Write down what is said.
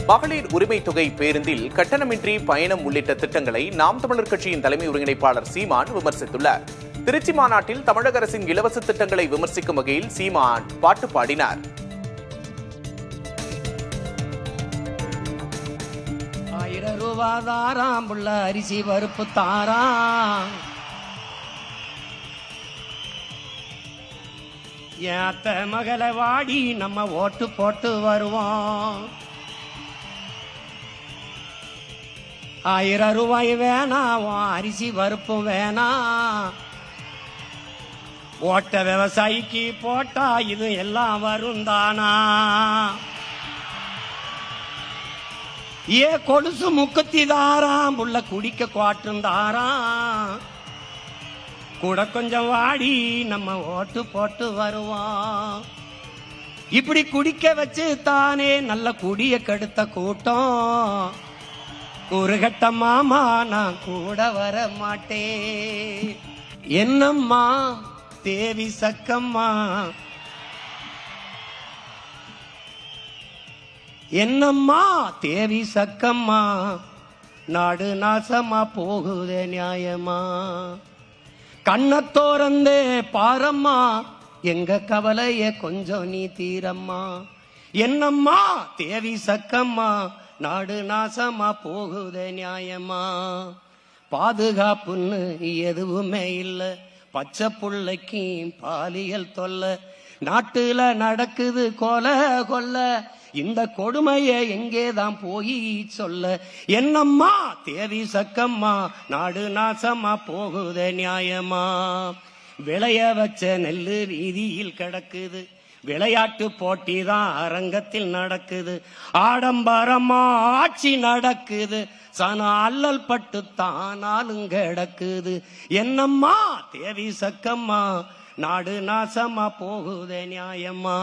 மகளிர் உரிமை தொகை பேருந்தில் கட்டணமின்றி பயணம் உள்ளிட்ட திட்டங்களை நாம் தமிழர் கட்சியின் தலைமை ஒருங்கிணைப்பாளர் சீமான் விமர்சித்துள்ளார். திருச்சி மாநாட்டில் தமிழக அரசின் இலவச திட்டங்களை விமர்சிக்கும் வகையில் சீமான் பாட்டு பாடினார். ரூபாதாராம் புள்ள அரிசி பருப்பு தாராம், ஏத்த மகளை வாடி நம்ம ஓட்டு போட்டு வருவோம். 1000 ரூபாய் வேணாம், அரிசி பருப்பும் வேணாம். ஓட்ட விவசாயிக்கு போட்டா இது எல்லாம் வரும் தானா? ஏ கொலுசு முக்கத்தி தாராம் புள்ள குடிக்க குவாட்டும் தாராம், கூட கொஞ்சம் வாடி நம்ம ஓட்டு போட்டு வருவோம். இப்படி குடிக்க வச்சு தானே நல்ல குடிய கெடுத்த கூட்டம். குறுகட்ட மாமா நான் கூட வர மாட்டேன். என்னம்மா தேவி சக்கம்மா, என்னம்மா தேவி சக்கம்மா, நாடு நாசமா போகுதே நியாயமா? கண்ணத்தோரந்தே பாரம்மா, எங்க கவலைய கொஞ்சம் நீ தீரம்மா. என்னம்மா தேவி சக்கம்மா, நாடு நாசமா போகுதே நியாயமா? பாதுகாப்புன்னு எதுவுமே இல்ல, பச்சை புள்ளைக்கு பாலியல் தொல்லை. நாட்டுல நடக்குது கொலை கொல்ல, இந்த கொடுமைய எங்கேதான் போய் சொல்ல? என்னம்மா தேவி சக்கம்மா, நாடு நாசமா போகுதே நியாயமா? விளைய வச்ச நெல்லு வீதியில் கிடக்குது, விளையாட்டு போட்டி தான் அரங்கத்தில் நடக்குது. ஆடம்பரமா ஆட்சி நடக்குது, சன அல்லல் பட்டு தானாலும் கிடக்குது. என்னம்மா தேவி சக்கம்மா, நாடு நாசமா போகுதே நியாயமா?